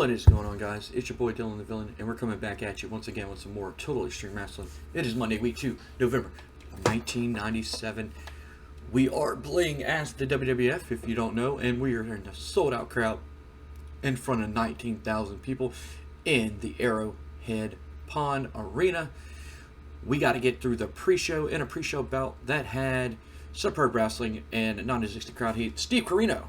What is going on, guys? It's your boy Dylan the Villain, and we're coming back at you once again with some more Total Extreme Wrestling. It is Monday, week 2, November 1997. We are playing as the WWF, if you don't know, and we are in a sold-out crowd in front of 19,000 people in the Arrowhead Pond Arena. We got to get through the pre-show and a pre-show bout that had superb wrestling and non-existent crowd heat. Steve Corino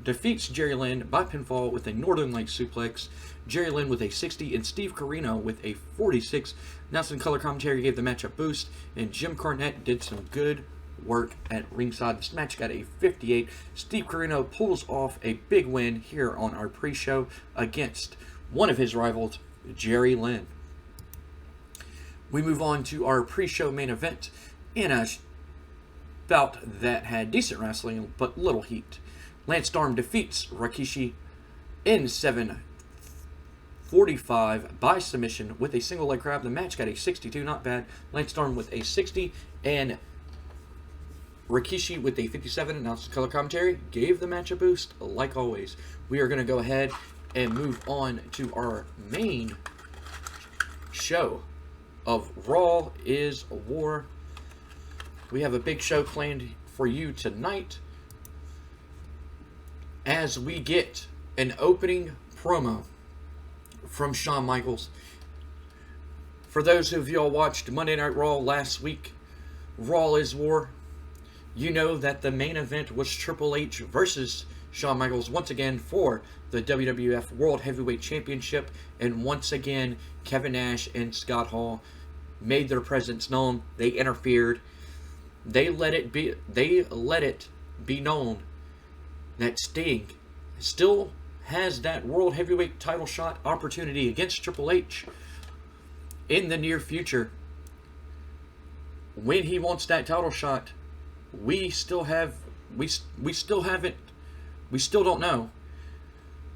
defeats Jerry Lynn by pinfall with a Northern Light suplex. Jerry Lynn with a 60 and Steve Corino with a 46. Nelson color commentary gave the match a boost, and Jim Cornette did some good work at ringside. This match got a 58. Steve Corino pulls off a big win here on our pre-show against one of his rivals, Jerry Lynn. We move on to our pre-show main event in a bout that had decent wrestling but little heat. Lance Storm defeats Rikishi in 7:45 by submission with a single leg grab. The match got a 62, not bad. Lance Storm with a 60 and Rikishi with a 57. Announced color commentary gave the match a boost like always. We are going to go ahead and move on to our main show of Raw is War. We have a big show planned for you tonight as we get an opening promo from Shawn Michaels. For those of y'all watched Monday Night Raw last week, Raw is War, you know that the main event was Triple H versus Shawn Michaels once again for the WWF World Heavyweight Championship, and once again Kevin Nash and Scott Hall made their presence known. They interfered. They let it be known that Sting still has that World Heavyweight title shot opportunity against Triple H in the near future. When he wants that title shot, we still don't know.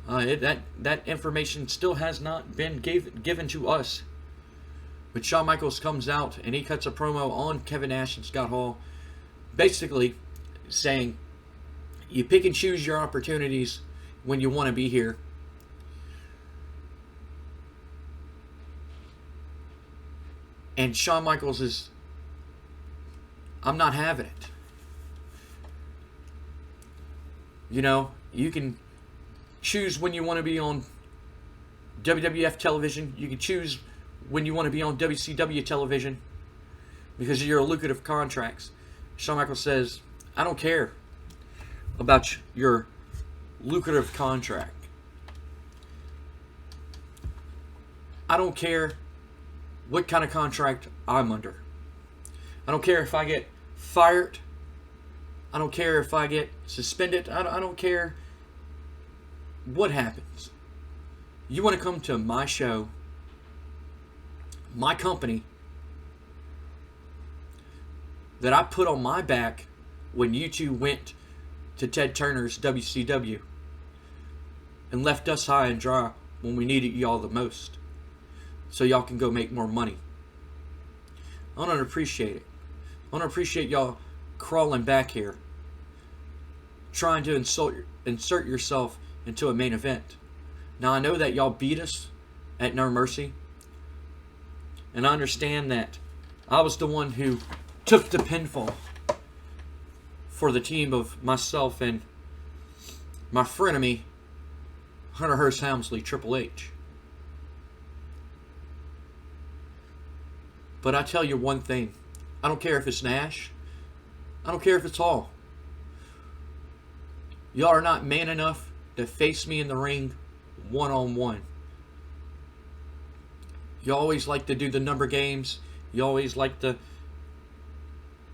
That information still has not been given to us. But Shawn Michaels comes out and he cuts a promo on Kevin Nash and Scott Hall, basically saying, you pick and choose your opportunities when you want to be here. And Shawn Michaels is, I'm not having it. You know, you can choose when you want to be on WWF television. You can choose when you want to be on WCW television because of your lucrative contracts. Shawn Michaels says, I don't care about your lucrative contract. I don't care what kind of contract I'm under. I don't care if I get fired. I don't care if I get suspended. I don't care what happens. You want to come to my show, my company, that I put on my back when you two went to Ted Turner's WCW and left us high and dry when we needed y'all the most, so y'all can go make more money. I don't appreciate it. I don't appreciate y'all crawling back here trying to insert yourself into a main event. Now I know that y'all beat us at No Mercy, and I understand that I was the one who took the pinfall for the team of myself and my frenemy, Hunter Hearst Helmsley, Triple H. But I tell you one thing. I don't care if it's Nash. I don't care if it's Hall. Y'all are not man enough to face me in the ring one-on-one. You always like to do the number games. You always like to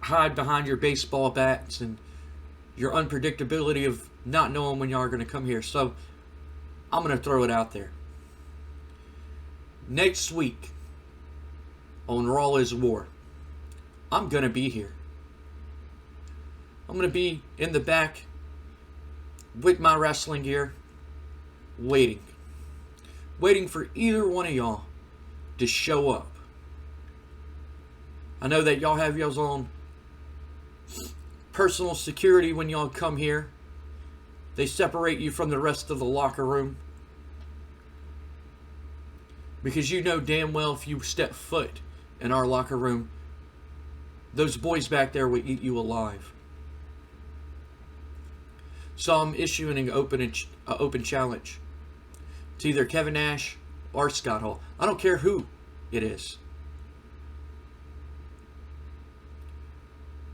hide behind your baseball bats and your unpredictability of not knowing when y'all are going to come here. So I'm going to throw it out there. Next week on Raw is War, I'm going to be here. I'm going to be in the back with my wrestling gear, waiting for either one of y'all to show up. I know that y'all have y'all's own personal security when y'all come here. They separate you from the rest of the locker room. Because you know damn well if you step foot in our locker room, those boys back there will eat you alive. So I'm issuing an open challenge to either Kevin Nash or Scott Hall. I don't care who it is.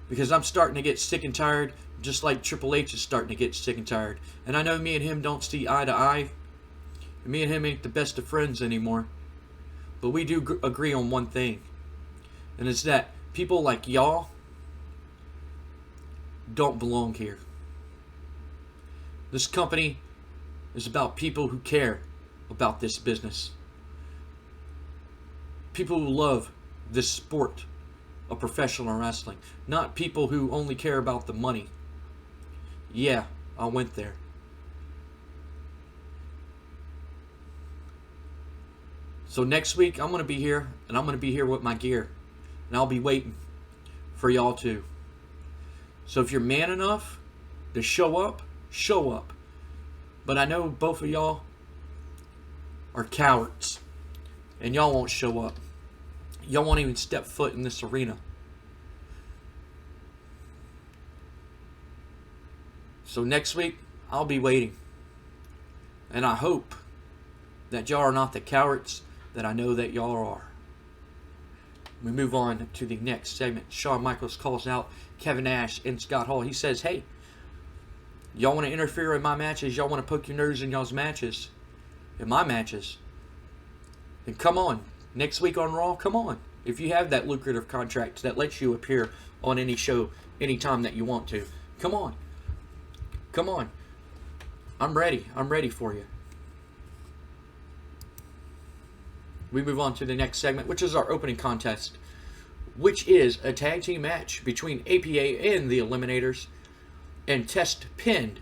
Because I'm starting to get sick and tired, just like Triple H is starting to get sick and tired. And I know me and him don't see eye to eye. Me and him ain't the best of friends anymore. But we do agree on one thing. And it's that people like y'all don't belong here. This company is about people who care about this business. People who love this sport of professional wrestling. Not people who only care about the money. Yeah, I went there. So next week, I'm going to be here, and I'm going to be here with my gear. And I'll be waiting for y'all too. So if you're man enough to show up, show up. But I know both of y'all are cowards. And y'all won't show up. Y'all won't even step foot in this arena. So next week, I'll be waiting. And I hope that y'all are not the cowards that I know that y'all are. We move on to the next segment. Shawn Michaels calls out Kevin Nash and Scott Hall. He says, hey, y'all want to interfere in my matches? Y'all want to poke your nose in y'all's matches? In my matches? Then come on. Next week on Raw, come on. If you have that lucrative contract that lets you appear on any show anytime that you want to. Come on. Come on. I'm ready. I'm ready for you. We move on to the next segment, which is our opening contest, which is a tag team match between APA and the Eliminators. And Test pinned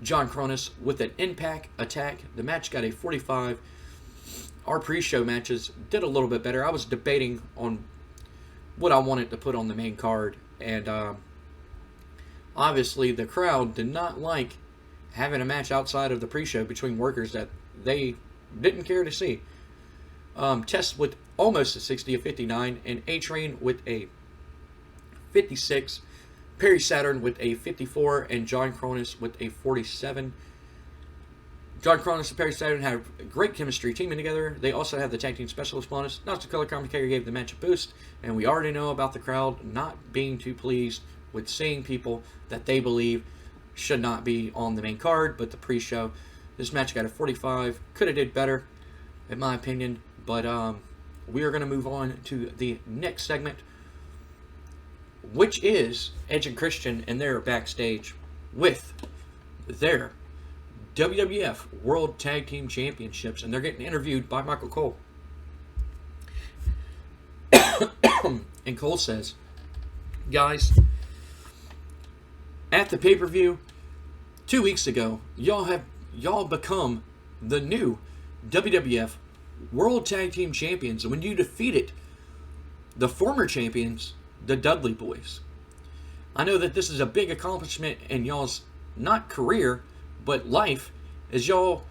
John Cronus with an impact attack. The match got a 45. Our pre-show matches did a little bit better. I was debating on what I wanted to put on the main card. And obviously the crowd did not like having a match outside of the pre-show between workers that they didn't care to see. Test with almost a 60, a 59, and A-Train with a 56, Perry Saturn with a 54, and John Cronus with a 47. John Cronus and Perry Saturn have great chemistry teaming together. They also have the tag team specialist bonus. Not the color commentator gave the match a boost, and we already know about the crowd not being too pleased with seeing people that they believe should not be on the main card, but the pre-show. This match got a 45. Could have did better, in my opinion. But we are going to move on to the next segment, which is Edge and Christian, and they're backstage with their WWF World Tag Team Championships, and they're getting interviewed by Michael Cole. And Cole says, guys, at the pay-per-view 2 weeks ago, y'all become the new WWF World Tag Team Champions when you defeated the former champions, the Dudley Boys. I know that this is a big accomplishment in y'all's, not career, but life, as y'all,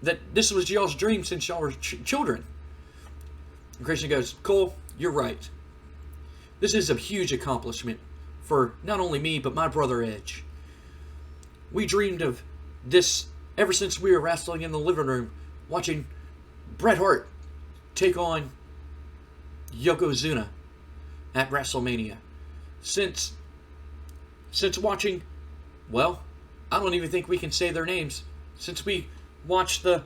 that this was y'all's dream since y'all were children. And Christian goes, Cole, you're right. This is a huge accomplishment for not only me, but my brother Edge. We dreamed of this ever since we were wrestling in the living room, watching Bret Hart take on Yokozuna at WrestleMania. Since watching, well, I don't even think we can say their names. Since we watched the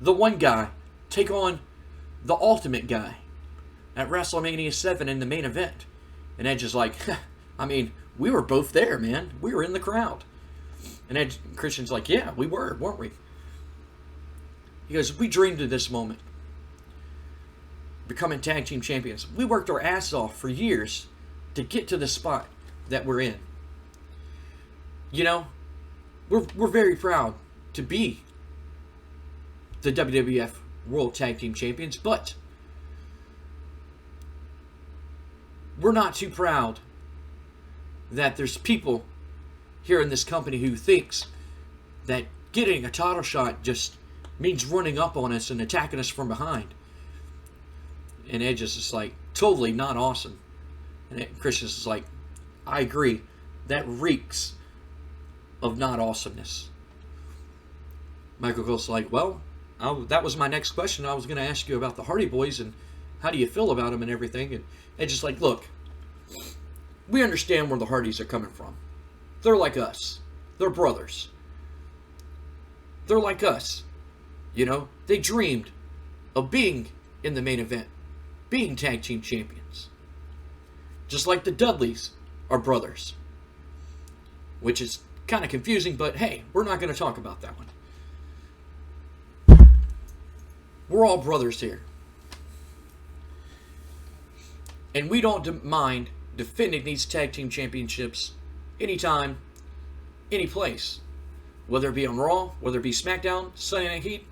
one guy take on the ultimate guy at WrestleMania 7 in the main event. And Edge is like, I mean, we were both there, man. We were in the crowd. And Edge, Christian's like, yeah, we were, weren't we? He goes, we dreamed of this moment. Becoming tag team champions. We worked our ass off for years to get to the spot that we're in. You know, we're very proud to be the WWF World Tag Team Champions, but we're not too proud that there's people here in this company who thinks that getting a title shot just means running up on us and attacking us from behind. And Edge is just like, totally not awesome. And Christian's is like, I agree. That reeks of not awesomeness. Michael Cole's like, well, that was my next question. I was going to ask you about the Hardy Boys and how do you feel about them and everything. And Edge is like, look, we understand where the Hardys are coming from. They're like us. They're brothers. They're like us. You know, they dreamed of being in the main event, being tag team champions. Just like the Dudleys are brothers. Which is kind of confusing, but hey, we're not going to talk about that one. We're all brothers here. And we don't mind defending these tag team championships anytime, any place. Whether it be on Raw, whether it be SmackDown, Sunday Night Heat,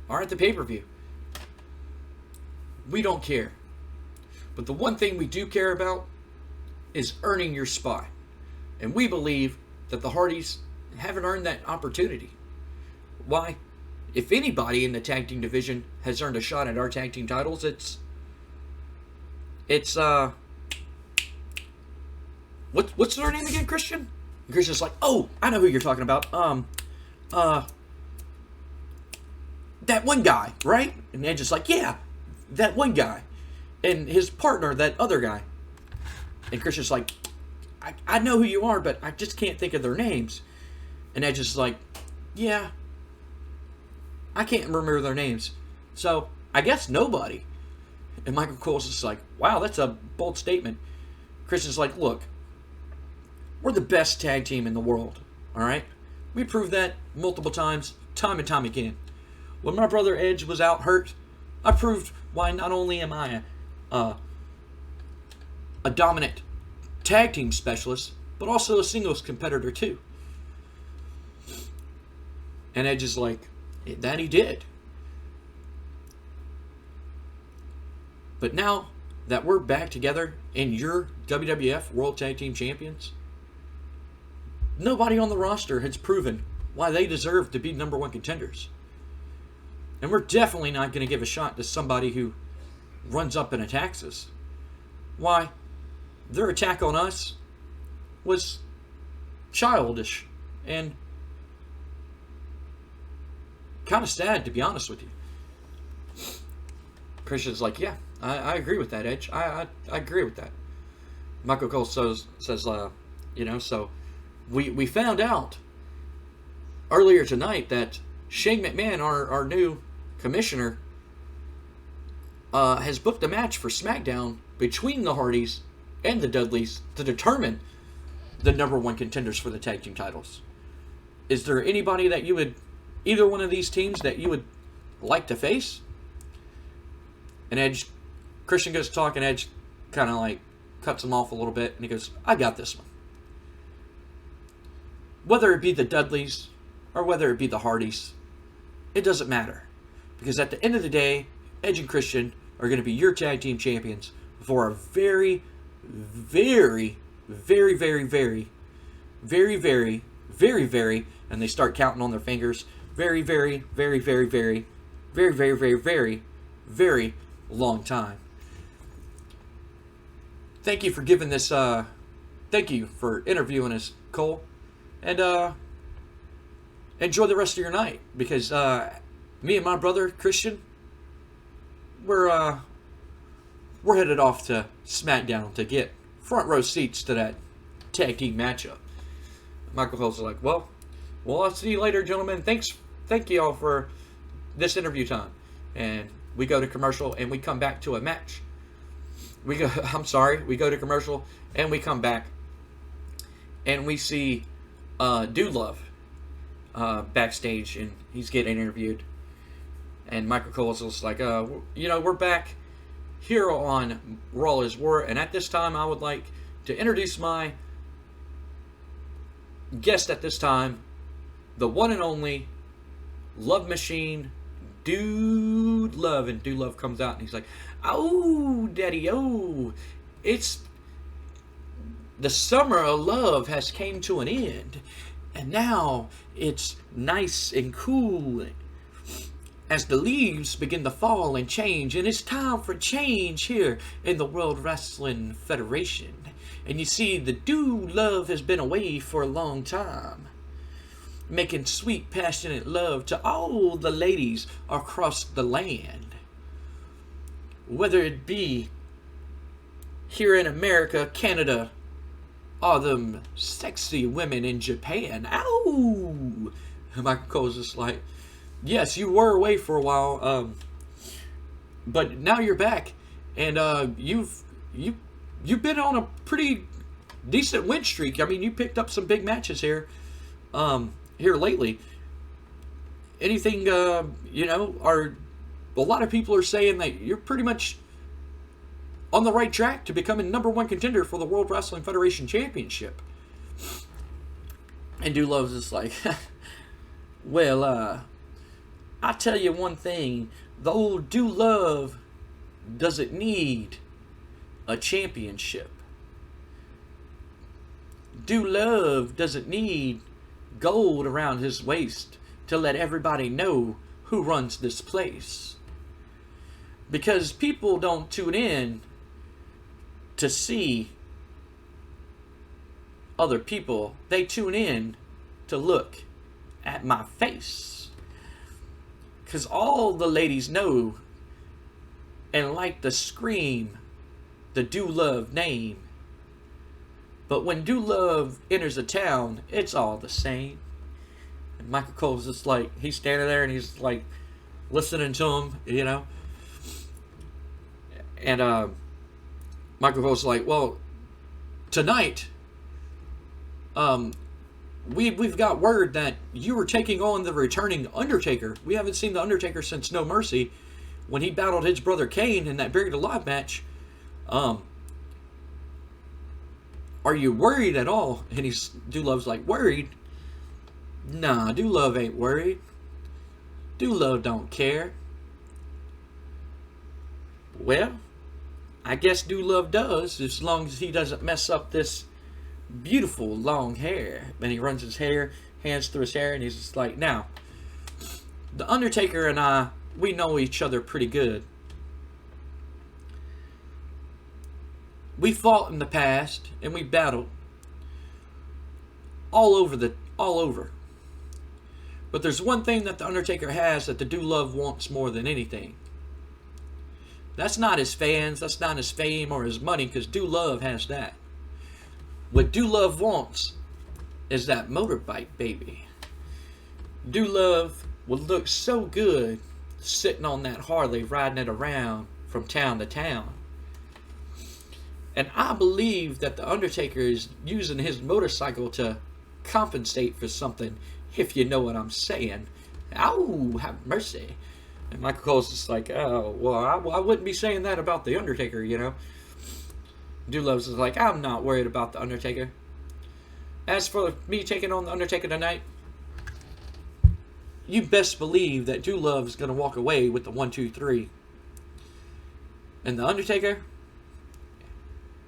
or at the pay-per-view. We don't care. But the one thing we do care about is earning your spot. And we believe that the Hardys haven't earned that opportunity. Why? If anybody in the tag team division has earned a shot at our tag team titles, it's what's their name again, Christian? And Christian's like, oh, I know who you're talking about. That one guy, right? And Edge is like, yeah, that one guy. And his partner, that other guy. And Christian's like, I know who you are, but I just can't think of their names. And Edge is like, yeah, I can't remember their names. So, I guess nobody. And Michael Cole's just like, wow, that's a bold statement. Christian's like, look, we're the best tag team in the world, all right? We proved that multiple times, time and time again. When my brother Edge was out hurt, I proved why not only am I a dominant tag team specialist, but also a singles competitor too. And Edge is like, that he did. But now that we're back together and you're WWF World Tag Team Champions, nobody on the roster has proven why they deserve to be number one contenders. And we're definitely not going to give a shot to somebody who runs up and attacks us. Why? Their attack on us was childish and kind of sad, to be honest with you. Christian's like, yeah, I agree with that, Edge. I agree with that. Michael Cole says so we found out earlier tonight that Shane McMahon, our new commissioner, has booked a match for SmackDown between the Hardys and the Dudleys to determine the number one contenders for the tag team titles. Is there anybody that you would, either one of these teams that you would like to face? And Christian goes to talk, and Edge kind of like cuts him off a little bit, and he goes, I got this one. Whether it be the Dudleys or whether it be the Hardys, it doesn't matter. Because at the end of the day, Edge and Christian are going to be your tag team champions for a very, very, very, very, very, very, very, very, very, and they start counting on their fingers, very, very, very, very, very, very, very, very, very, very long time. Thank you for giving this, thank you for interviewing us, Cole. And enjoy the rest of your night, because me and my brother Christian, we're headed off to SmackDown to get front row seats to that tag team matchup. Michael Cole's like, well, I'll see you later, gentlemen. Thank you all for this interview time. And we go to commercial and we come back to a match. We go to commercial and we come back and we see Dude Love backstage, and he's getting interviewed. And Michael Cole's just like, we're back here on Raw is War, and at this time I would like to introduce my guest at this time, the one and only Love Machine, Dude Love. And Dude Love comes out and he's like, oh, daddy, oh, it's the summer of love has came to an end, and now it's nice and cool. as the leaves begin to fall and change, and it's time for change here in the World Wrestling Federation. And you see, the Dude Love has been away for a long time, making sweet, passionate love to all the ladies across the land. Whether it be here in America, Canada, or them sexy women in Japan. Ow! Michael Cole's just like, yes, you were away for a while, but now you're back, and you've been on a pretty decent win streak. I mean, you picked up some big matches here lately. Anything, are a lot of people are saying that you're pretty much on the right track to becoming number one contender for the World Wrestling Federation Championship. And Dude Love's just like, well, I tell you one thing, the old Dude Love doesn't need a championship. Dude Love doesn't need gold around his waist to let everybody know who runs this place. Because people don't tune in to see other people. They tune in to look at my face. Because all the ladies know and like to scream the Dude Love name. But when Dude Love enters a town, it's all the same. And Michael Cole's just like, he's standing there and he's like listening to him, And Michael Cole's like, well, tonight, we've got word that you were taking on the returning Undertaker. We haven't seen the Undertaker since No Mercy, when he battled his brother Kane in that Buried Alive match. Are you worried at all? And Dude Love's like, worried? Nah, Dude Love ain't worried. Dude Love don't care. Well, I guess Dude Love does, as long as he doesn't mess up this beautiful long hair. And he runs his hands through his hair, and he's just like, now, the Undertaker and I, we know each other pretty good. We fought in the past, and we battled all over. But there's one thing that the Undertaker has that the Dude Love wants more than anything. That's not his fans, that's not his fame or his money, because Dude Love has that. What Dude Love wants is that motorbike, baby. Dude Love would look so good sitting on that Harley, riding it around from town to town. And I believe that the Undertaker is using his motorcycle to compensate for something, if you know what I'm saying. Ow, have mercy. And Michael Cole's just like, oh, well, I wouldn't be saying that about the Undertaker, Dude Love's is like, I'm not worried about the Undertaker. As for me taking on the Undertaker tonight, you best believe that Dude Love is going to walk away with the 1, 2, 3. And the Undertaker,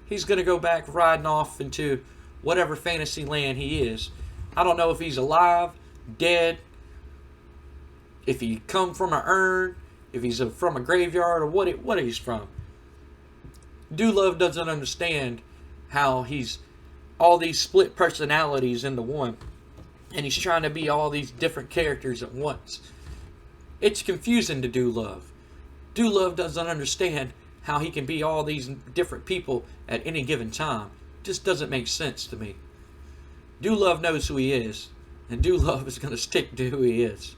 he's going to go back riding off into whatever fantasy land he is. I don't know if he's alive, dead, if he come from an urn, if he's from a graveyard, or what he's from. Dude Love doesn't understand how he's all these split personalities into one. And he's trying to be all these different characters at once. It's confusing to Dude Love. Dude Love doesn't understand how he can be all these different people at any given time. Just doesn't make sense to me. Dude Love knows who he is. And Dude Love is going to stick to who he is.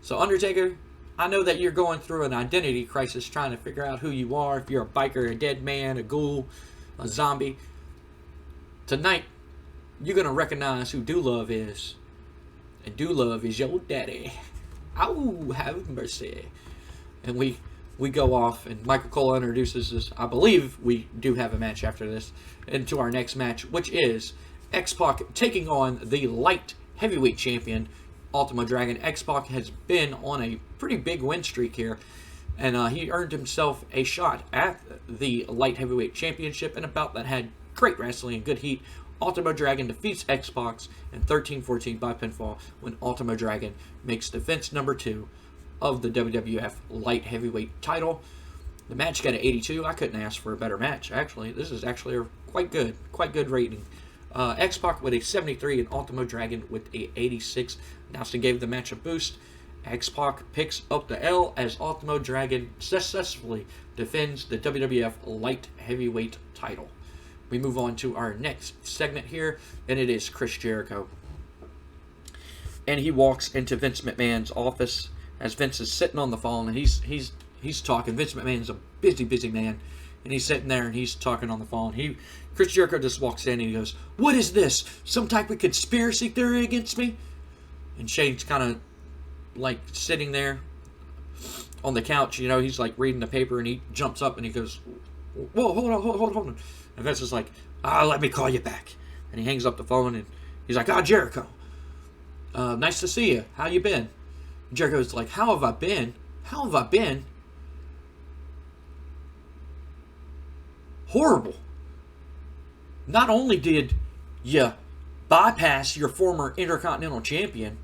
So Undertaker, I know that you're going through an identity crisis trying to figure out who you are. If you're a biker, a dead man, a ghoul, a zombie. Tonight, you're going to recognize who Dude Love is. And Dude Love is your daddy. Ow, have mercy. And we go off, and Michael Cole introduces us. I believe we do have a match after this. Into our next match, which is X-Pac taking on the light heavyweight champion, Ultimo Dragon. X-Pac has been on a pretty big win streak here, and he earned himself a shot at the light heavyweight championship in a bout that had great wrestling and good heat. Ultimo Dragon defeats X-Pac in 13-14 by pinfall when Ultimo Dragon makes defense number 2 of the WWF Light Heavyweight Title. The match got an 82. I couldn't ask for a better match, actually. This is actually a quite good rating. X-Pac with a 73 and Ultimo Dragon with a 86. Nelson gave the match a boost. X-Pac picks up the L as Ultimo Dragon successfully defends the WWF Light Heavyweight Title. We move on to our next segment here, and it is Chris Jericho. And he walks into Vince McMahon's office as Vince is sitting on the phone, and he's talking. Vince McMahon's a busy man, and he's sitting there and he's talking on the phone. Chris Jericho just walks in and he goes, "What is this? Some type of conspiracy theory against me?" And Shane's kind of like sitting there on the couch, he's like reading the paper, and he jumps up and he goes, "Whoa, hold on. And Vince is like, "Let me call you back." And he hangs up the phone and he's like, "Jericho, nice to see you. How you been?" And Jericho's like, How have I been? Horrible. Not only did you bypass your former Intercontinental Champion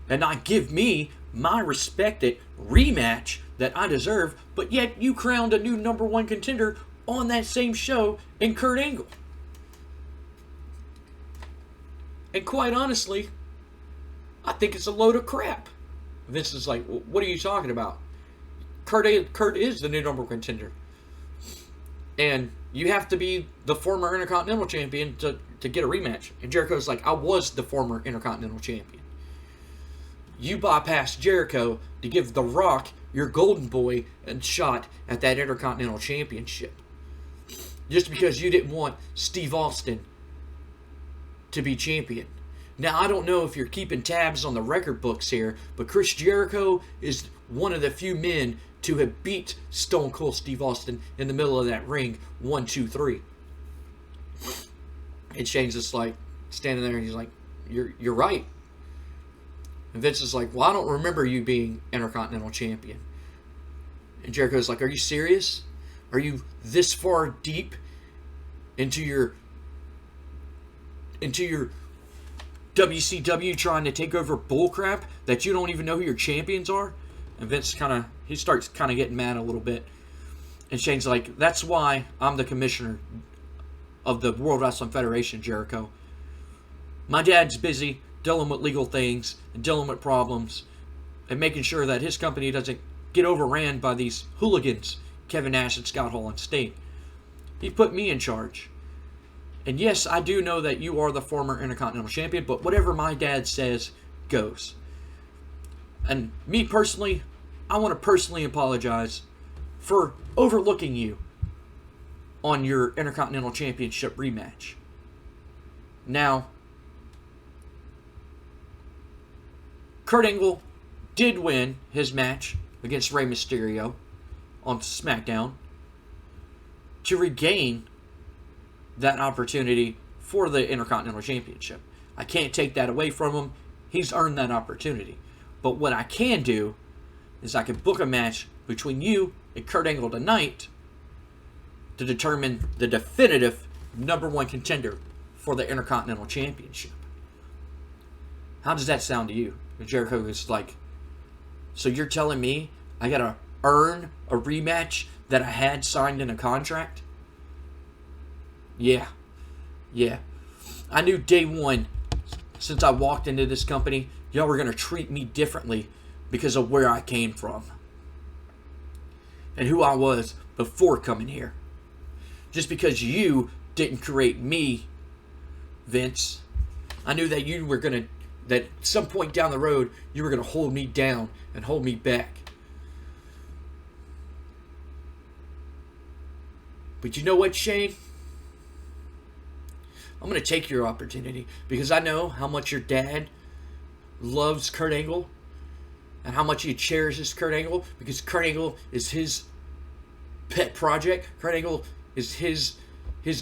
and not give me my respected rematch that I deserve, but yet you crowned a new number one contender on that same show in Kurt Angle. And quite honestly, I think it's a load of crap. Vince is like, "What are you talking about? Kurt is the new number one contender. And you have to be the former Intercontinental Champion to get a rematch." And Jericho's like, "I was the former Intercontinental Champion. You bypassed Jericho to give The Rock, your golden boy, a shot at that Intercontinental Championship. Just because you didn't want Steve Austin to be champion." Now, I don't know if you're keeping tabs on the record books here, but Chris Jericho is one of the few men to have beat Stone Cold Steve Austin in the middle of that ring, 1, 2, 3. And Shane's just like standing there and he's like, You're right. And Vince is like, "Well, I don't remember you being Intercontinental Champion." And Jericho's like, "Are you serious? Are you this far deep into your WCW trying to take over bullcrap that you don't even know who your champions are?" And Vince starts getting mad a little bit. And Shane's like, "That's why I'm the commissioner of the World Wrestling Federation, Jericho. My dad's busy dealing with legal things and dealing with problems and making sure that his company doesn't get overran by these hooligans, Kevin Nash and Scott Hall and Sting. He put me in charge. And yes, I do know that you are the former Intercontinental Champion, but whatever my dad says goes. And me personally, I want to personally apologize for overlooking you on your Intercontinental Championship rematch. Now, Kurt Angle did win his match against Rey Mysterio on SmackDown to regain that opportunity for the Intercontinental Championship. I can't take that away from him. He's earned that opportunity. But what I can do is I can book a match between you and Kurt Angle tonight to determine the definitive number one contender for the Intercontinental Championship. How does that sound to you? And Jericho is like, "So you're telling me I gotta earn a rematch that I had signed in a contract?" Yeah. I knew day one, since I walked into this company, y'all were going to treat me differently because of where I came from and who I was before coming here. Just because you didn't create me, Vince, I knew that you were going to, that at some point down the road, you were going to hold me down and hold me back. But you know what, Shane? I'm going to take your opportunity because I know how much your dad loves Kurt Angle and how much he cherishes Kurt Angle, because Kurt Angle is his pet project. Kurt Angle is his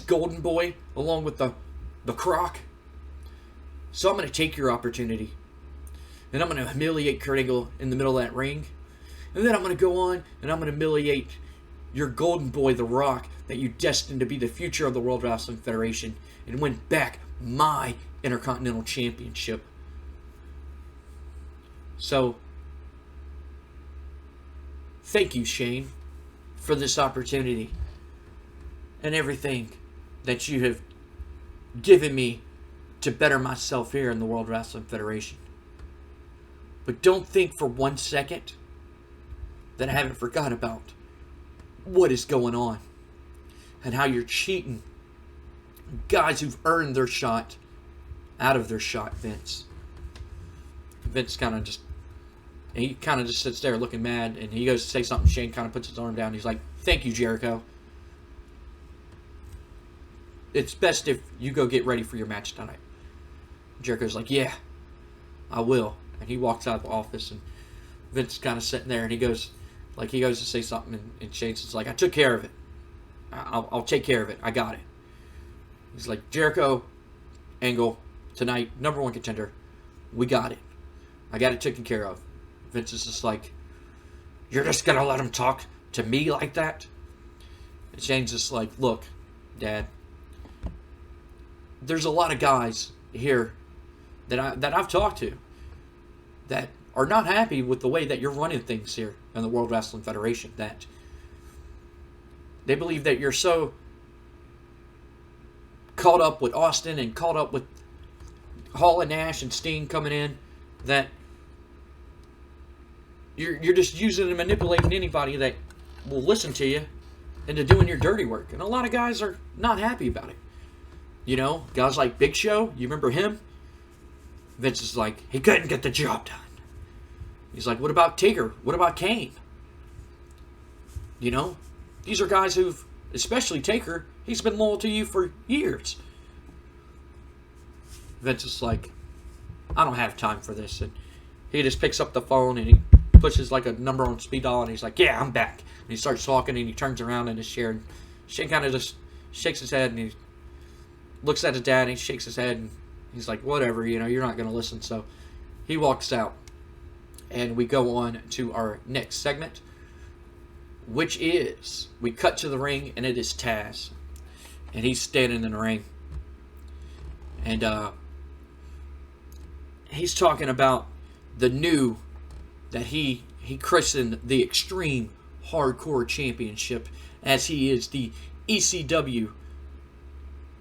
golden boy along with the Croc. So I'm going to take your opportunity and I'm going to humiliate Kurt Angle in the middle of that ring. And then I'm going to go on and I'm going to humiliate your golden boy, The Rock, that you destined to be the future of the World Wrestling Federation and win back my Intercontinental Championship. So, thank you, Shane, for this opportunity and everything that you have given me to better myself here in the World Wrestling Federation. But don't think for 1 second that I haven't forgot about what is going on and how you're cheating guys who've earned their shot out of their shot, Vince. Vince kind of just sits there looking mad, and he goes to say something. Shane kind of puts his arm down. He's like, thank you, Jericho. It's best if you go get ready for your match tonight. Jericho's like, yeah, I will. And he walks out of the office, and Vince is kind of sitting there, and he goes to say something, and Shane's like, I took care of it. I'll take care of it. I got it. He's like, Jericho, Angle, tonight, number one contender. We got it. I got it taken care of. Vince is just like, you're just going to let him talk to me like that? And Shane's just like, look, Dad, there's a lot of guys here that I've talked to that are not happy with the way that you're running things here in the World Wrestling Federation. That they believe that you're so caught up with Austin and caught up with Hall and Nash and Steen coming in that you're just using and manipulating anybody that will listen to you into doing your dirty work. And a lot of guys are not happy about it. You know, guys like Big Show, you remember him? Vince is like, he couldn't get the job done. He's like, what about Taker? What about Kane? You know, these are guys who've, especially Taker, he's been loyal to you for years. Vince is like, I don't have time for this. And he just picks up the phone and he pushes like a number on speed dial, and he's like, yeah, I'm back. And he starts talking, and he turns around in his chair, and Shane kind of just shakes his head, and he looks at his dad, and he shakes his head, and he's like, whatever, you know, you're not going to listen. So he walks out, and we go on to our next segment, which is, we cut to the ring, and it is Taz. And he's standing in the ring. And he's talking about the new, that he christened the Extreme Hardcore Championship, as he is the ECW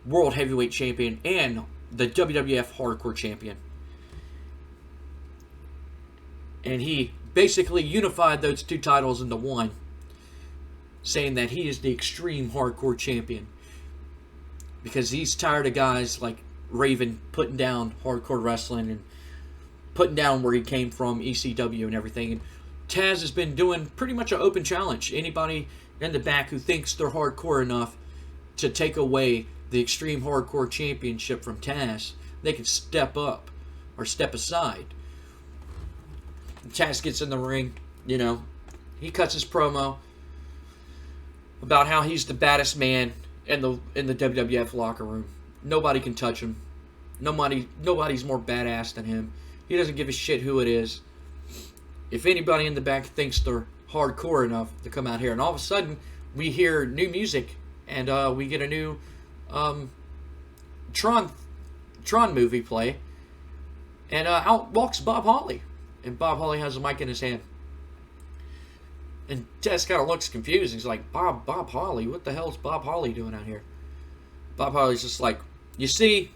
World Heavyweight Champion and the WWF Hardcore Champion. And he basically unified those two titles into one, saying that he is the Extreme Hardcore Champion because he's tired of guys like Raven putting down hardcore wrestling and putting down where he came from, ECW and everything. And Taz has been doing pretty much an open challenge. Anybody in the back who thinks they're hardcore enough to take away the Extreme Hardcore Championship from Taz, they can step up or step aside. Taz gets in the ring, you know, he cuts his promo about how he's the baddest man in the WWF locker room. Nobody can touch him. Nobody's more badass than him. He doesn't give a shit who it is. If anybody in the back thinks they're hardcore enough to come out here, and all of a sudden we hear new music, and we get a new Tron movie play, and out walks Bob Holly, and Bob Holly has a mic in his hand. And Tess kind of looks confused. He's like, Bob Holly? What the hell's Bob Holly doing out here? Bob Holly's just like, you see,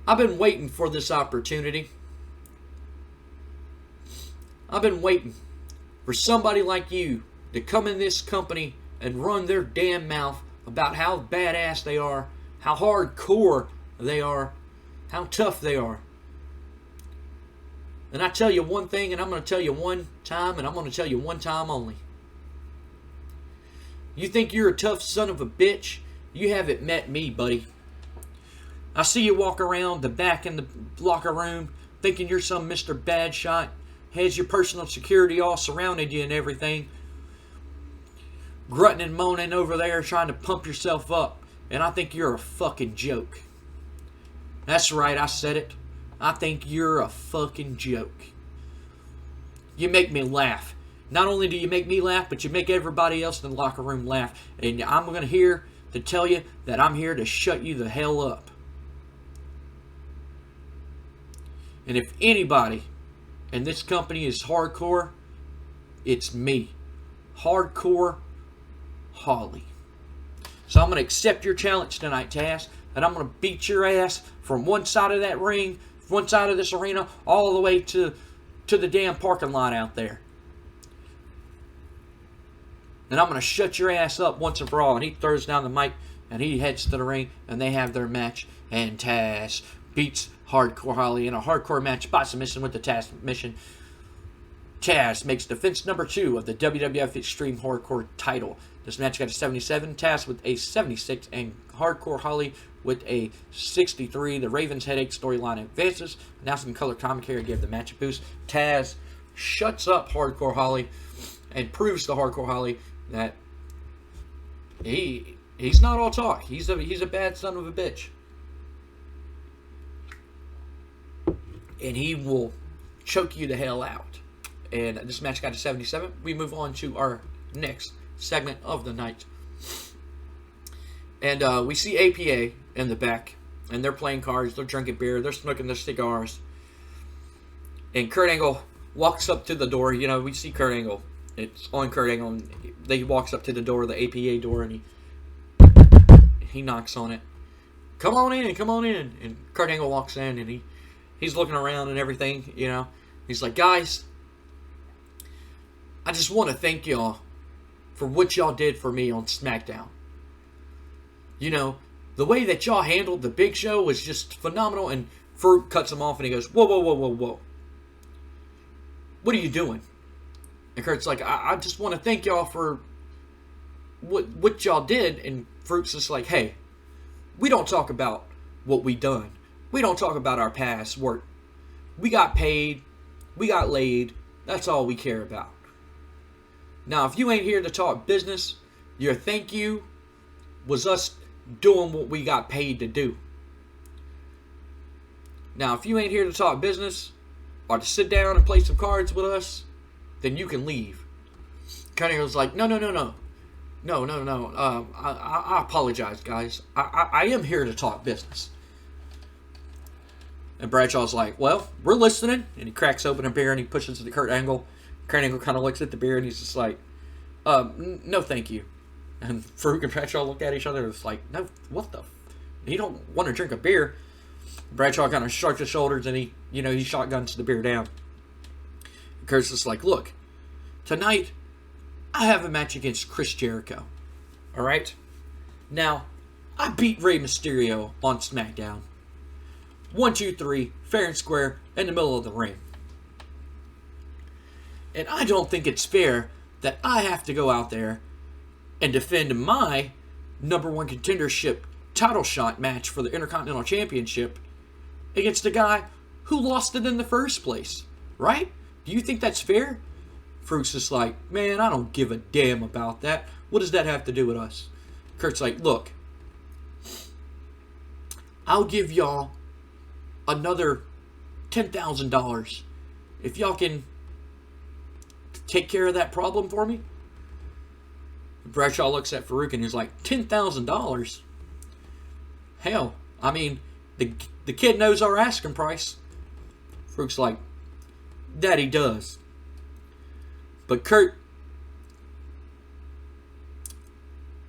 I've been waiting for this opportunity. I've been waiting for somebody like you to come in this company and run their damn mouth about how badass they are, how hardcore they are, how tough they are. And I tell you one thing, and I'm going to tell you one time, and I'm going to tell you one time only. You think you're a tough son of a bitch? You haven't met me, buddy. I see you walk around the back in the locker room thinking you're some Mr. Bad Shot, has your personal security all surrounded you and everything, grunting and moaning over there trying to pump yourself up, and I think you're a fucking joke. That's right, I said it. I think you're a fucking joke. You make me laugh. Not only do you make me laugh, but you make everybody else in the locker room laugh. And I'm going to tell you that I'm here to shut you the hell up. And if anybody and this company is hardcore, it's me. Hardcore Holly. So I'm going to accept your challenge tonight, Taz, and I'm going to beat your ass from one side of that ring, one side of this arena, all the way to the damn parking lot out there. And I'm going to shut your ass up once and for all. And he throws down the mic, and he heads to the ring, and they have their match, and Taz beats Hardcore Holly in a hardcore match by submission with the Taz submission. Taz makes defense number 2 of the WWF Extreme Hardcore title. This match got a 77, Taz with a 76, and Hardcore Holly with a 63. The Ravens Headache storyline advances. Announcing color commentary gave the match a boost. Taz shuts up Hardcore Holly and proves to Hardcore Holly that he's not all talk. He's a bad son of a bitch. And he will choke you the hell out. And this match got a 77. We move on to our next segment of the night. And we see APA in the back. And they're playing cards. They're drinking beer. They're smoking their cigars. And Kurt Angle walks up to the door. You know, we see Kurt Angle. It's on Kurt Angle. And he walks up to the door, the APA door. And he knocks on it. Come on in. Come on in. And Kurt Angle walks in. And he's looking around and everything. You know. He's like, guys, I just want to thank y'all for what y'all did for me on SmackDown. You know, the way that y'all handled the Big Show was just phenomenal. And Farouk cuts him off and he goes, whoa, whoa, whoa, whoa, whoa. What are you doing? And Kurt's like, I just want to thank y'all for what y'all did. And Farouk's just like, hey, we don't talk about what we done. We don't talk about our past work. We got paid. We got laid. That's all we care about. Now, if you ain't here to talk business, your thank you was us doing what we got paid to do. Now, if you ain't here to talk business or to sit down and play some cards with us, then you can leave. Cunningham's like, no. I apologize, guys. I am here to talk business. And Bradshaw's like, well, we're listening. And he cracks open a beer and he pushes it to Kurt Angle. Kurt Angle kind of looks at the beer and he's just like, no thank you. And Farouk and Bradshaw look at each other and it's like, no, what the? You don't want to drink a beer. Bradshaw kind of shrugs his shoulders and he shotguns the beer down. And Kurt's just like, look, tonight I have a match against Chris Jericho. Alright? Now, I beat Rey Mysterio on SmackDown. 1, 2, 3, fair and square, in the middle of the ring. And I don't think it's fair that I have to go out there and defend my number one contendership title shot match for the Intercontinental Championship against a guy who lost it in the first place. Right? Do you think that's fair? Farouk's just like, man, I don't give a damn about that. What does that have to do with us? Kurt's like, look, I'll give y'all another $10,000 if y'all can take care of that problem for me. Bradshaw looks at Farouk and he's like, $10,000? Hell, I mean, the kid knows our asking price. Farouk's like, that he does. But Kurt,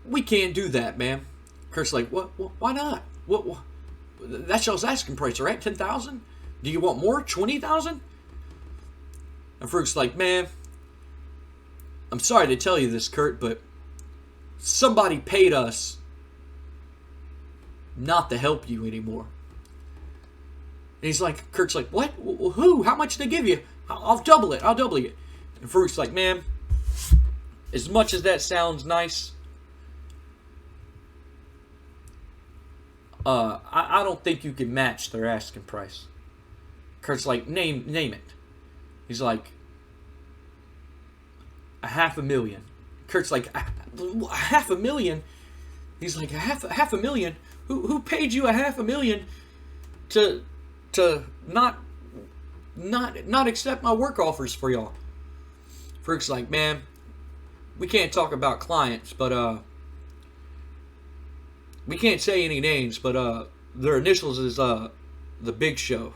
we can't do that, man. Kurt's like, what? Why not? What? That's y'all's asking price, right? $10,000? Do you want more? $20,000? And Farouk's like, man, I'm sorry to tell you this, Kurt, but somebody paid us not to help you anymore. And he's like, Kurt's like, what? Who? How much did they give you? I'll double it. And Farouk's like, man, as much as that sounds nice, I don't think you can match their asking price. Kurt's like, name it. He's like, $500,000. Kurt's like, $500,000? He's like, half a million? Who paid you $500,000 to not accept my work offers for y'all? Farouk's like, man, we can't talk about clients, but we can't say any names, but their initials is the Big Show.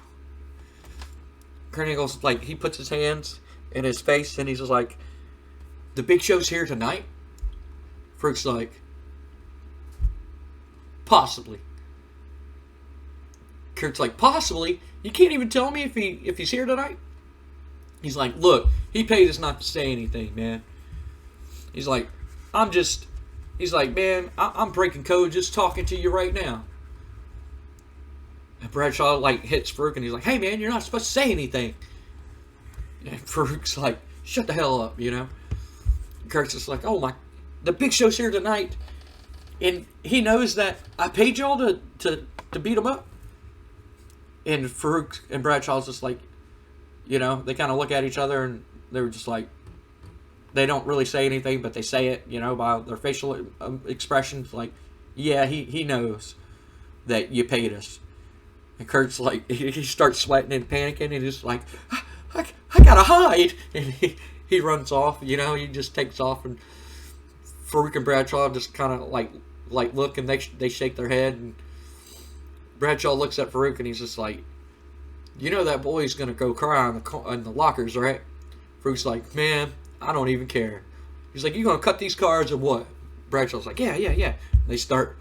Kurt Angle's like, he puts his hands in his face and he's just like, the Big Show's here tonight? Farouk's like, possibly. Kurt's like, possibly? You can't even tell me if he's here tonight? He's like, look, he paid us not to say anything, man. He's like, I'm breaking code just talking to you right now. And Bradshaw, like, hits Farouk and he's like, hey, man, you're not supposed to say anything. And Farouk's like, shut the hell up, you know? And Kurt's just like, oh my, the Big Show's here tonight. And he knows that I paid y'all to beat him up. And Farouk and Bradshaw's just like, you know, they kind of look at each other and they're just like, they don't really say anything, but they say it, you know, by their facial expressions. Like, yeah, he knows that you paid us. And Kurt's like, he starts sweating and panicking, and he's like, I gotta hide. And he runs off, you know, he just takes off, and Farouk and Bradshaw just kind of like look, and they shake their head, and Bradshaw looks at Farouk, and he's just like, you know that boy's gonna go cry in the lockers, right? Farouk's like, man, I don't even care. He's like, you gonna cut these cards or what? Bradshaw's like, yeah. They start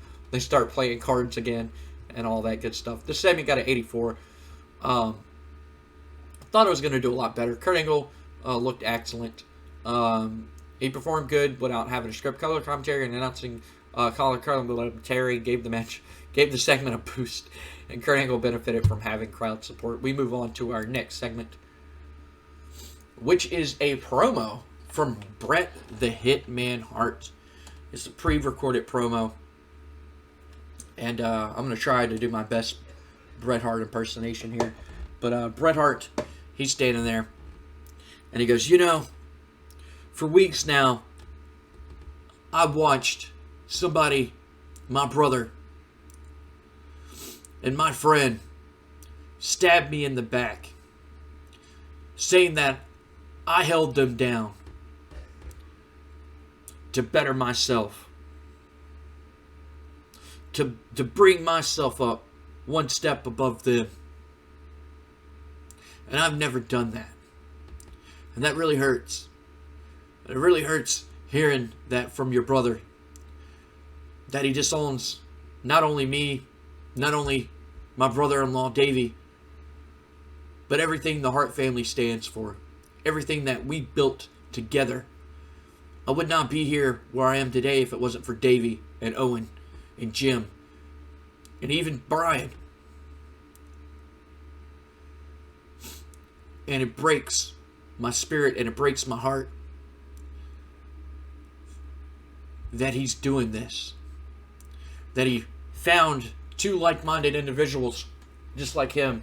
playing cards again and all that good stuff. This segment got an 84. Thought it was gonna do a lot better. Kurt Angle looked excellent. He performed good without having a script. Color commentary and announcing color commentary gave the segment a boost, and Kurt Angle benefited from having crowd support. We move on to our next segment, which is a promo from Bret the Hitman Hart. It's a pre-recorded promo, and I'm going to try to do my best Bret Hart impersonation here. But Bret Hart, he's standing there, and he goes, you know, for weeks now, I've watched somebody, my brother, and my friend, stab me in the back, saying that I held them down to better myself, to bring myself up one step above them. And I've never done that. And that really hurts. It really hurts hearing that from your brother, that he disowns not only me, not only my brother-in-law Davey, but everything the Hart family stands for. Everything that we built together. I would not be here where I am today if it wasn't for Davey and Owen and Jim and even Brian. And it breaks my spirit and it breaks my heart that he's doing this. That he found two like-minded individuals just like him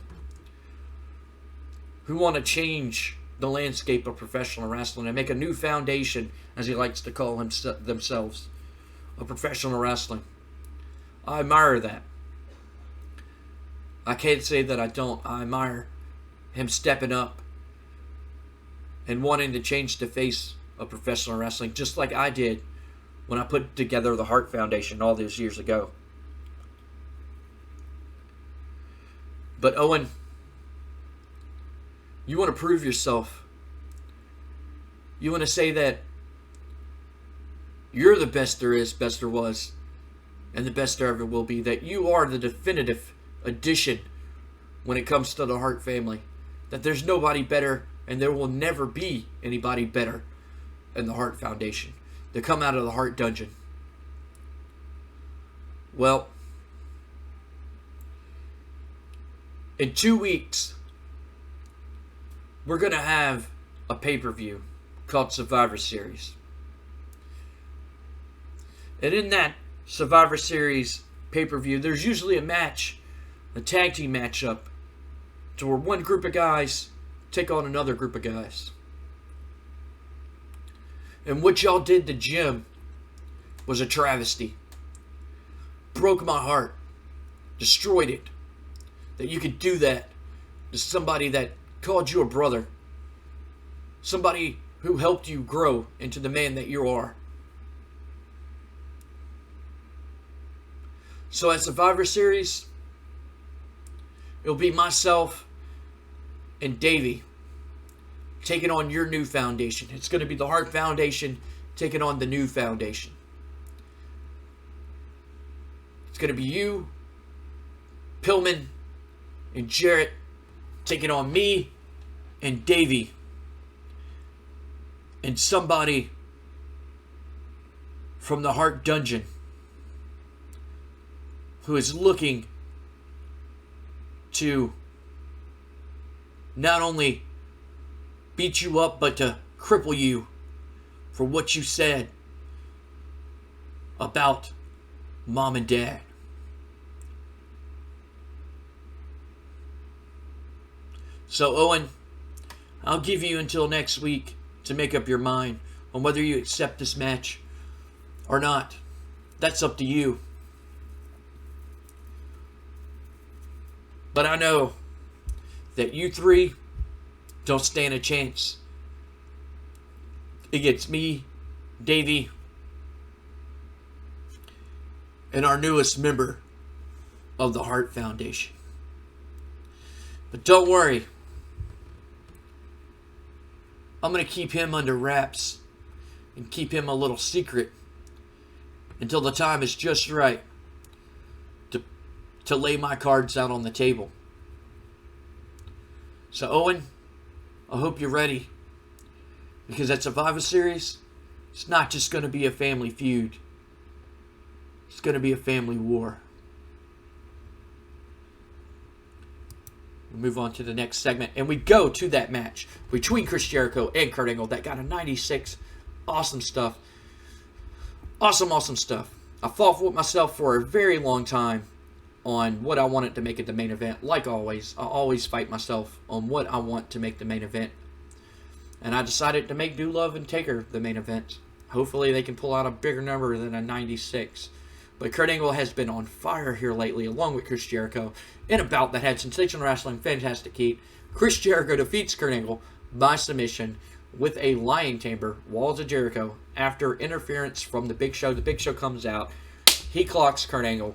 who want to change the landscape of professional wrestling and make a new foundation, as he likes to call themselves, of professional wrestling. I admire that. I can't say that I don't. I admire him stepping up and wanting to change the face of professional wrestling, just like I did when I put together the Hart Foundation all those years ago. But Owen, you want to prove yourself. You want to say that you're the best there is, best there was, and the best there ever will be. That you are the definitive addition when it comes to the Hart family. That there's nobody better, and there will never be anybody better than the Hart Foundation. To come out of the Hart Dungeon. Well, in 2 weeks, we're going to have a pay-per-view called Survivor Series. And in that Survivor Series pay-per-view, there's usually a match, a tag team matchup, to where one group of guys take on another group of guys. And what y'all did to Jim was a travesty. Broke my heart. Destroyed it. That you could do that to somebody that called you a brother. Somebody who helped you grow into the man that you are. So at Survivor Series, it'll be myself and Davey taking on your new foundation. It's going to be the Hart Foundation taking on the new foundation. It's going to be you, Pillman, and Jarrett taking on me and Davey and somebody from the Hart Dungeon who is looking to not only beat you up, but to cripple you for what you said about Mom and Dad. So, Owen, I'll give you until next week to make up your mind on whether you accept this match or not. That's up to you. But I know that you three don't stand a chance against me, Davey, and our newest member of the Hart Foundation. But don't worry. I'm going to keep him under wraps and keep him a little secret until the time is just right to lay my cards out on the table. So, Owen, I hope you're ready, because that Survivor Series, it's not just going to be a family feud. It's going to be a family war. We move on to the next segment, and we go to that match between Chris Jericho and Kurt Angle that got a 96. Awesome stuff. Awesome stuff. I fought with myself for a very long time on what I wanted to make it the main event. Like always, I always fight myself on what I want to make the main event. And I decided to make Love and Taker the main event. Hopefully they can pull out a bigger number than a 96. But Kurt Angle has been on fire here lately, along with Chris Jericho, in a bout that had sensational wrestling, fantastic heat. Chris Jericho defeats Kurt Angle by submission with a lion tamer, Walls of Jericho, after interference from the Big Show. The Big Show comes out. He clocks Kurt Angle.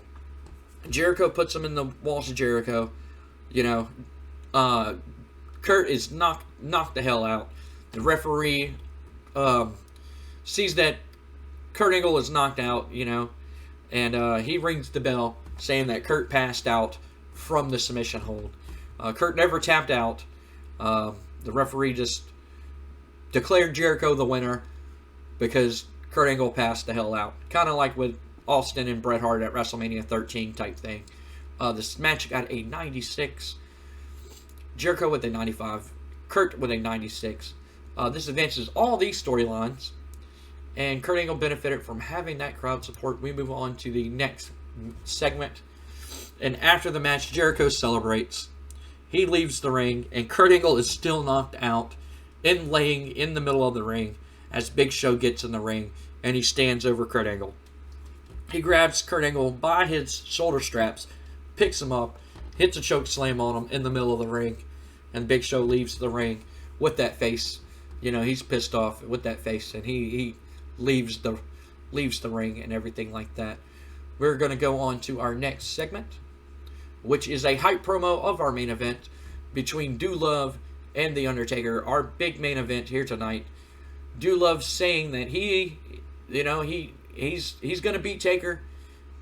Jericho puts him in the Walls of Jericho. You know, Kurt is knocked the hell out. The referee sees that Kurt Angle is knocked out, you know, and he rings the bell saying that Kurt passed out from the submission hold. Kurt never tapped out. The referee just declared Jericho the winner because Kurt Angle passed the hell out. Kind of like with Austin and Bret Hart at WrestleMania 13 type thing. This match got a 96. Jericho with a 95. Kurt with a 96. This advances all these storylines. And Kurt Angle benefited from having that crowd support. We move on to the next segment. And after the match, Jericho celebrates. He leaves the ring. And Kurt Angle is still knocked out and laying in the middle of the ring as Big Show gets in the ring. And he stands over Kurt Angle. He grabs Kurt Angle by his shoulder straps, picks him up, hits a choke slam on him in the middle of the ring. And Big Show leaves the ring with that face. You know, he's pissed off with that face. And he leaves the ring and everything like that. We're going to go on to our next segment, which is a hype promo of our main event between Love and The Undertaker. Our big main event here tonight. Love saying that he's going to beat Taker,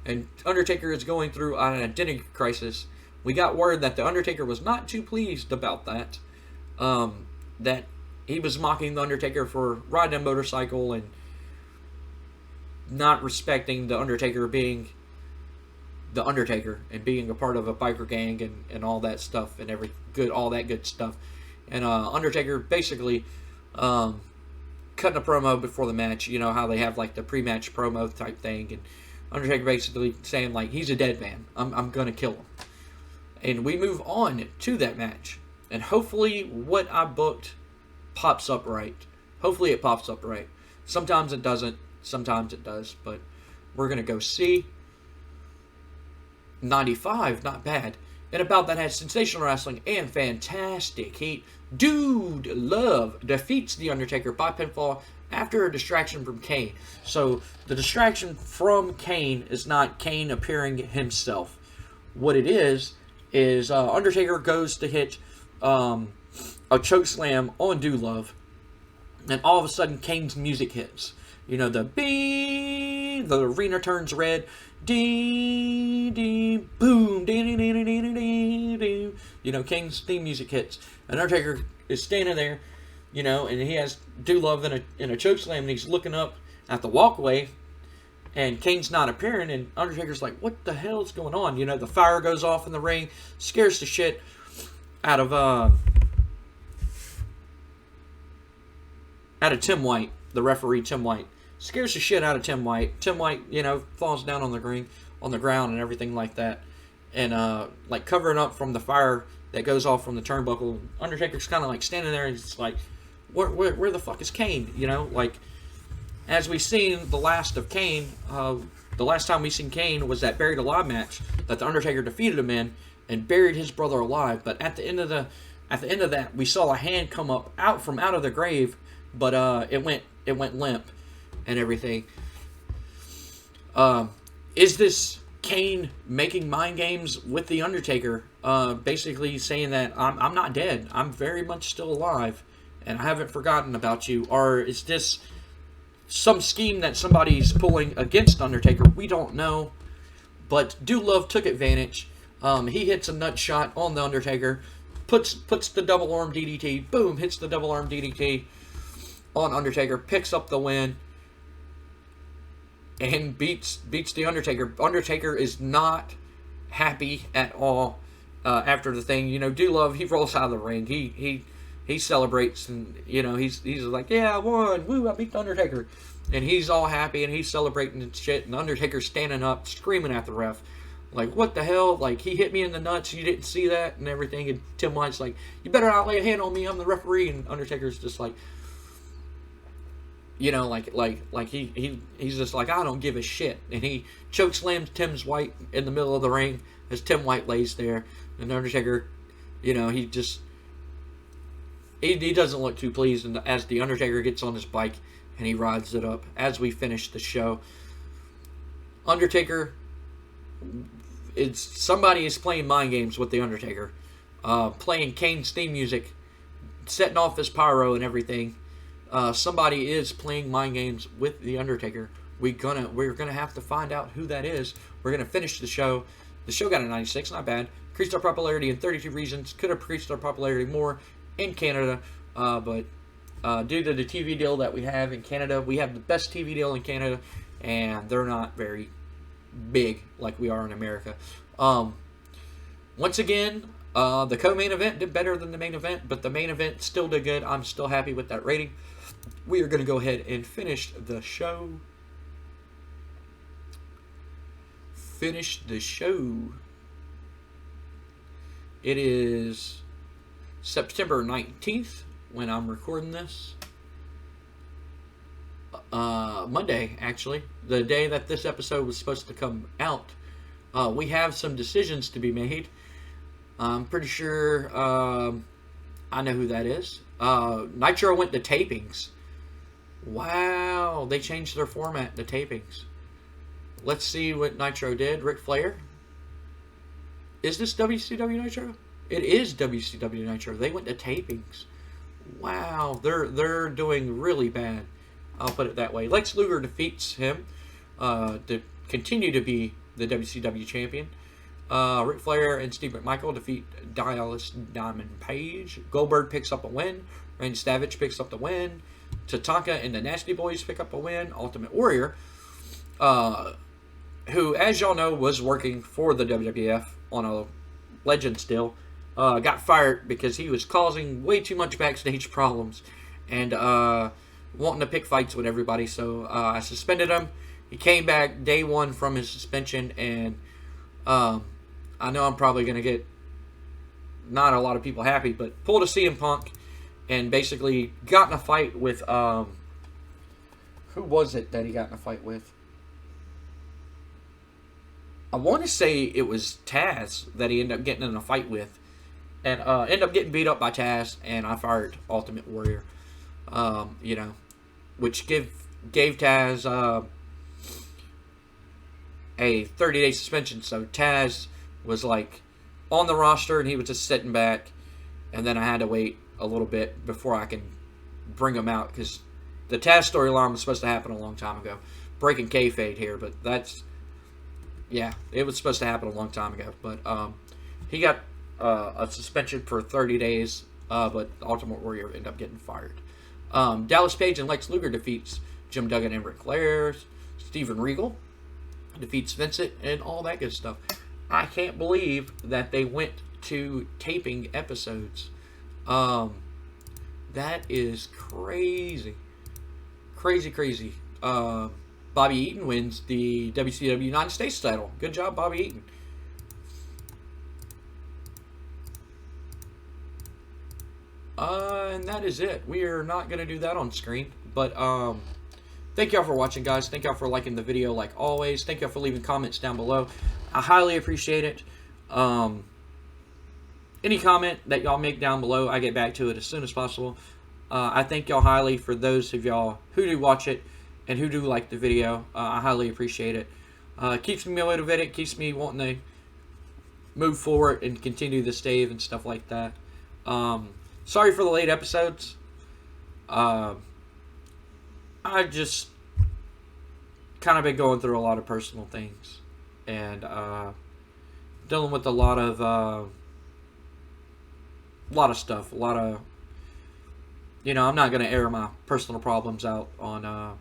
and Undertaker is going through an identity crisis. We got word that The Undertaker was not too pleased about that. That he was mocking The Undertaker for riding a motorcycle and not respecting The Undertaker being The Undertaker and being a part of a biker gang and all that stuff and all that good stuff. And Undertaker basically cutting a promo before the match. You know how they have like the pre-match promo type thing, and Undertaker basically saying like he's a dead man. I'm gonna kill him. And we move on to that match, and hopefully what I booked pops up right. Hopefully it pops up right. Sometimes it doesn't. Sometimes it does. But we're gonna go see 95. Not bad. And about that had sensational wrestling and fantastic heat. Love defeats The Undertaker by pinfall after a distraction from Kane. So the distraction from Kane is not Kane appearing himself. What it is Undertaker goes to hit a chokeslam on Doolove, and all of a sudden Kane's music hits. You know, the beep, the arena turns red, dee, dee, boom, dee, dee, dee, dee, dee, dee, dee. You know, Kane's theme music hits. And Undertaker is standing there, you know, and he has Doolove in a chokeslam, and he's looking up at the walkway, and Kane's not appearing, and Undertaker's like, what the hell is going on? You know, the fire goes off in the ring, scares the shit out of Tim White, the referee Tim White. Scares the shit out of Tim White. Tim White, you know, falls down on the ground and everything like that. And, like, covering up from the fire that goes off from the turnbuckle. Undertaker's kind of, like, standing there, and he's like, where the fuck is Kane? You know, like, as we've seen the last of Kane, the last time we seen Kane was that Buried Alive match that the Undertaker defeated him in and buried his brother alive. But at the end of that, we saw a hand come up out of the grave, but it went limp and everything. Is this Kane making mind games with the Undertaker? Basically saying that I'm not dead. I'm very much still alive, and I haven't forgotten about you. Or is this some scheme that somebody's pulling against Undertaker? We don't know. But Doolove took advantage. He hits a nut shot on the Undertaker, puts the double arm DDT. Boom! Hits the double arm DDT on Undertaker. Picks up the win. And beats the Undertaker. Undertaker is not happy at all after the thing. You know, Doolove, he rolls out of the ring. He celebrates, and you know he's like, yeah, I won. Woo! I beat the Undertaker, and he's all happy and he's celebrating and shit. And the Undertaker's standing up, screaming at the ref, like, what the hell? Like, he hit me in the nuts. You didn't see that and everything. And Tim White's like, you better not lay a hand on me. I'm the referee. And Undertaker's just like, you know, like he's just like, I don't give a shit. And he chokeslams Tim White in the middle of the ring as Tim White lays there. And Undertaker, you know, he doesn't look too pleased. And as the Undertaker gets on his bike and he rides it up as we finish the show, Undertaker, somebody is playing mind games with the Undertaker, playing Kane's theme music, setting off his pyro and everything. Somebody is playing mind games with the Undertaker. We're gonna have to find out who that is. We're gonna finish the show. The show got a 96, not bad. Increased our popularity in 32 regions. Could have increased our popularity more in Canada, but due to the TV deal that we have in Canada, we have the best TV deal in Canada, and they're not very big like we are in America. Once again, the co-main event did better than the main event, but the main event still did good. I'm still happy with that rating. We are going to go ahead and finish the show. It is September 19th when I'm recording this. Monday, actually. The day that this episode was supposed to come out. We have some decisions to be made. I'm pretty sure I know who that is. Nitro went to tapings. Wow, they changed their format to tapings. Let's see what Nitro did. Ric Flair. Is this WCW Nitro? It is WCW Nitro. They went to tapings. Wow, they're doing really bad. I'll put it that way. Lex Luger defeats him to continue to be the WCW champion. Ric Flair and Steve McMichael defeat Dallas Diamond Page. Goldberg picks up a win. Randy Savage picks up the win. Tatanka and the Nasty Boys pick up a win. Ultimate Warrior, who, as y'all know, was working for the WWF on a Legends deal, got fired because he was causing way too much backstage problems and wanting to pick fights with everybody. So I suspended him. He came back day one from his suspension, and I know I'm probably going to get not a lot of people happy, but pulled a CM Punk and basically got in a fight with, who was it that he got in a fight with? I want to say it was Taz that he ended up getting in a fight with, and ended up getting beat up by Taz, and I fired Ultimate Warrior, you know, which gave Taz a 30-day suspension. So Taz was like on the roster and he was just sitting back, and then I had to wait a little bit before I can bring them out, because the Taz storyline was supposed to happen a long time ago. Breaking kayfabe here, but that's, yeah, it was supposed to happen a long time ago. But he got a suspension for 30 days, but Ultimate Warrior ended up getting fired. Dallas Page and Lex Luger defeats Jim Duggan and Ric Flair. Steven Regal defeats Vincent and all that good stuff. I can't believe that they went to taping episodes. That is crazy. Crazy. Bobby Eaton wins the WCW United States title. Good job, Bobby Eaton. And that is it. We are not going to do that on screen. But thank y'all for watching, guys. Thank y'all for liking the video like always. Thank y'all for leaving comments down below. I highly appreciate it. Any comment that y'all make down below, I get back to it as soon as possible. I thank y'all highly for those of y'all who do watch it and who do like the video. I highly appreciate it. Keeps me motivated, keeps me wanting to move forward and continue the stave and stuff like that. Sorry for the late episodes. I just kind of been going through a lot of personal things and dealing with a lot of stuff, you know, I'm not going to air my personal problems out on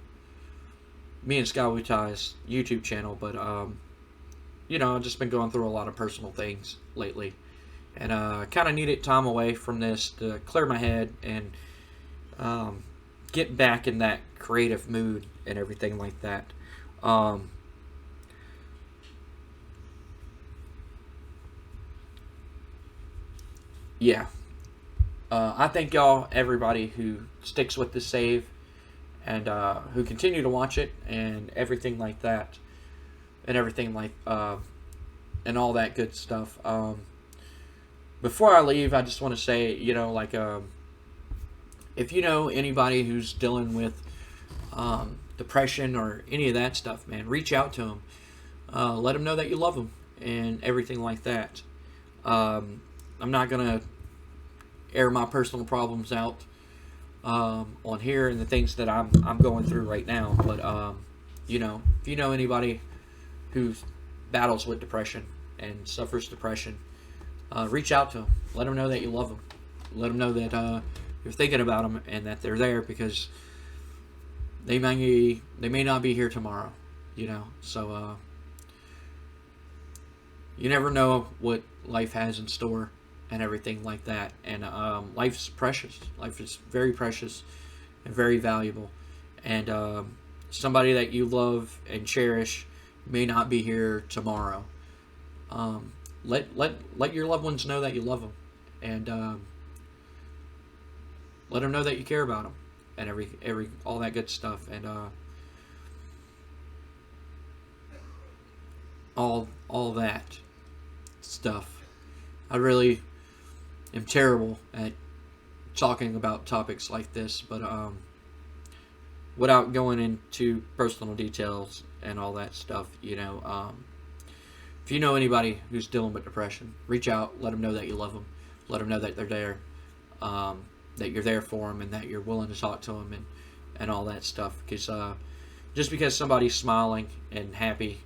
me and Sky Wu Tai's YouTube channel, but you know, I've just been going through a lot of personal things lately, and kind of needed time away from this to clear my head and get back in that creative mood and everything like that. Yeah. I thank y'all, everybody who sticks with the save and who continue to watch it and everything like that, and everything like and all that good stuff. Before I leave, I just want to say, you know, like if you know anybody who's dealing with depression or any of that stuff, man, reach out to them. Let them know that you love them and everything like that. I'm not gonna air my personal problems out on here and the things that I'm going through right now, but you know, if you know anybody who battles with depression and suffers depression, reach out to them. Let them know that you love them. Let them know that you're thinking about them and that they're there, because they may not be here tomorrow, you know. So you never know what life has in store and everything like that, and life's precious. Life is very precious and very valuable, and somebody that you love and cherish may not be here tomorrow. Let your loved ones know that you love them, and let them know that you care about them, and all that good stuff, and all that stuff. I really am terrible at talking about topics like this, but without going into personal details and all that stuff, you know, if you know anybody who's dealing with depression, reach out, let them know that you love them, let them know that they're there, that you're there for them, and that you're willing to talk to them and all that stuff, because just because somebody's smiling and happy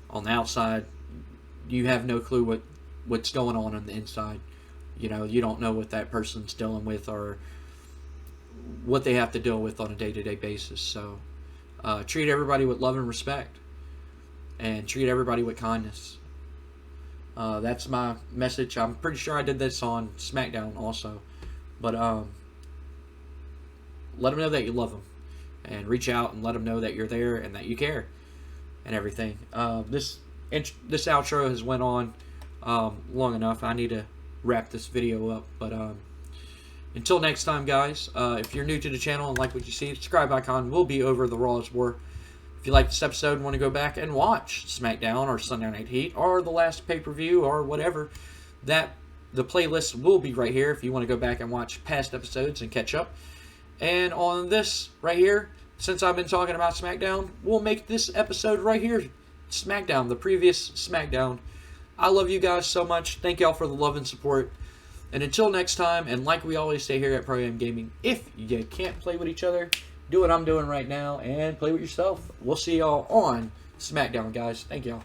on the outside, you have no clue what's going on the inside. You know, you don't know what that person's dealing with or what they have to deal with on a day-to-day basis. So treat everybody with love and respect, and treat everybody with kindness. That's my message. I'm pretty sure I did this on SmackDown also, but let them know that you love them, and reach out and let them know that you're there and that you care and everything. This outro has went on long enough. I need to wrap this video up, but until next time, guys, if you're new to the channel and like what you see, subscribe icon will be over the Raw's War. If you like this episode and want to go back and watch SmackDown or Sunday Night Heat or the last pay-per-view or whatever, the playlist will be right here if you want to go back and watch past episodes and catch up. And on this right here, since I've been talking about SmackDown, we'll make this episode right here SmackDown, the previous SmackDown. I love you guys so much. Thank y'all for the love and support. And until next time, and like we always say here at Pro Am Gaming, if you can't play with each other, do what I'm doing right now and play with yourself. We'll see y'all on SmackDown, guys. Thank y'all.